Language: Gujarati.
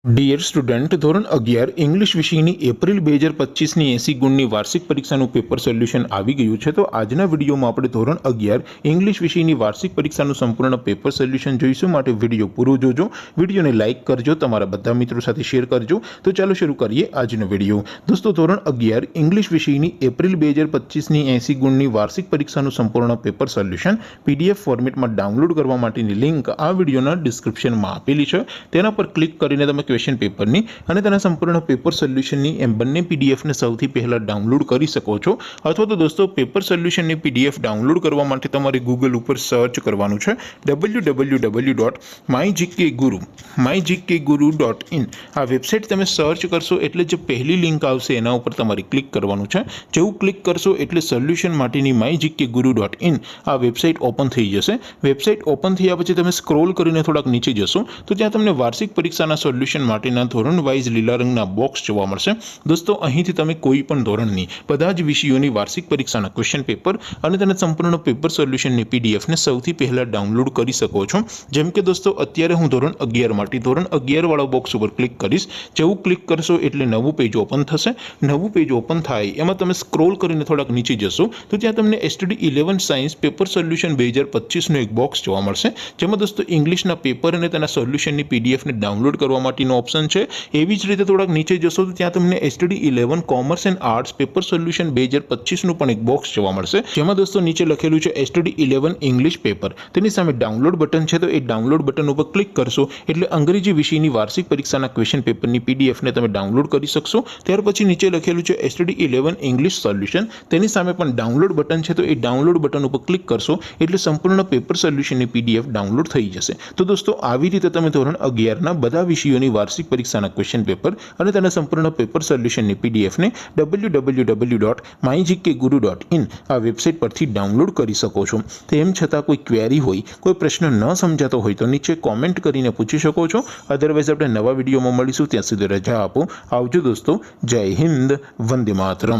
ડિયર સ્ટુડન્ટ, ધોરણ 11 ઇંગ્લિશ વિષયની એપ્રિલ 2025ની 80 ગુણની વાર્ષિક પરીક્ષાનું પેપર સોલ્યુશન આવી ગયું છે। તો આજના વિડીયોમાં આપણે ધોરણ 11 ઇંગ્લિશ વિષયની વાર્ષિક પરીક્ષાનું સંપૂર્ણ પેપર સોલ્યુશન જોઈશું। માટે વિડીયો પૂરો જોજો, વિડીયોને લાઇક કરજો, તમારા બધા મિત્રો સાથે શેર કરજો। તો ચાલો શરૂ કરીએ આજનો વિડીયો। દોસ્તો, ધોરણ 11 ઇંગ્લિશ વિષયની એપ્રિલ 2025ની 80 ગુણની વાર્ષિક પરીક્ષાનું સંપૂર્ણ પેપર સોલ્યુશન PDF ફોર્મેટમાં ડાઉનલોડ કરવા માટેની લિંક આ વિડીયોના ડિસ્ક્રિપ્શનમાં આપેલી છે। તેના પર ક્લિક કરીને તમે ક્વેશ્ચન પેપરની અને તેના સંપૂર્ણ પેપર સોલ્યુશનની એમ બંને પીડીએફને સૌથી પહેલા ડાઉનલોડ કરી શકો છો। અથવા તો દોસ્તો, પેપર સોલ્યુશનની પીડીએફ ડાઉનલોડ કરવા માટે તમારે ગૂગલ ઉપર સર્ચ કરવાનું છે www.mygkguru.in। આ વેબસાઇટ તમે સર્ચ કરશો એટલે જે પહેલી લિંક આવશે એના ઉપર તમારે ક્લિક કરવાનું છે। જેવું ક્લિક કરશો એટલે સોલ્યુશન માટેની mygkguru.in આ વેબસાઇટ ઓપન થઈ જશે। વેબસાઇટ ઓપન થયા પછી તમે સ્ક્રોલ કરીને થોડાક નીચે જશો તો ત્યાં તમને વાર્ષિક પરીક્ષાના સોલ્યુશન માટેના ધોરણ વાઇઝ લીલા રંગના બોક્સ જોવા મળશે। દોસ્તો, અહીંથી તમે કોઈ પણ ધોરણની બધા જ વિષયોની વાર્ષિક પરીક્ષાના ક્વેશ્ચન પેપર અને તેના સંપૂર્ણ પેપર સોલ્યુશનની પીડીએફને સૌથી પહેલા ડાઉનલોડ કરી શકો છો। જેમ કે દોસ્તો, અત્યારે હું ધોરણ 11 માટે ધોરણ 11 વાળા બોક્સ ઉપર ક્લિક કરીશ। જેવું ક્લિક કરશો એટલે નવું પેજ ઓપન થશે। નવું પેજ ઓપન થાય એમાં તમે સ્ક્રોલ કરીને થોડાક નીચે જશો તો ત્યાં તમને STD 11 સાયન્સ પેપર સોલ્યુશન 2025નું એક બોક્સ જોવા મળશે। જેમાં દોસ્તો ઇંગ્લિશના પેપર અને તેના સોલ્યુશનની પીડીએફને ડાઉનલોડ કરવા માટેનો ઓપ્શન છે। એવી જ રીતે થોડાક નીચે જશો તો ત્યાં તમને STD 11 commerce and arts paper solution 2025નું પણ એક બોક્સ જોવા મળશે। જેમાં દોસ્તો નીચે લખેલું છે STD 11 ઇંગ્લિશ પેપર, તેની સામે ડાઉનલોડ બટન છે। તો એ ડાઉનલોડ બટન ઉપર ક્લિક કરશો એટલે અંગ્રેજી વિષયની વાર્ષિક પરીક્ષાના ક્વેશ્ચન પેપરની પીડીએફને તમે ડાઉનલોડ કરી શકશો। ત્યાર પછી નીચે લખેલું છે STD 11 ઇંગ્લિશ સોલ્યુશન, તેની સામે પણ ડાઉનલોડ બટન છે। તો એ ડાઉનલોડ બટન ઉપર ક્લિક કરશો એટલે સંપૂર્ણ પેપર સોલ્યુશનની પીડીએફ ડાઉનલોડ થઈ જશે। તો દોસ્તો, આવી રીતે તમે ધોરણ 11ના બધા વિષયોની વાર્ષિક પરીક્ષાના ક્વેશ્ચન પેપર અને તેના સંપૂર્ણ પેપર સોલ્યુશનની પીડીએફને www.mygkguru.in આ વેબસાઇટ પરથી ડાઉનલોડ કરી શકો છો। તેમ છતાં કોઈ ક્વેરી હોય, કોઈ પ્રશ્ન ન સમજાતો હોય તો નીચે કોમેન્ટ કરીને પૂછી શકો છો। અધરવાઇઝ આપણે નવા વિડીયોમાં મળીશું, ત્યાં સુધી રજા આપો। આવજો દોસ્તો, જય હિન્દ, વંદે માતરમ।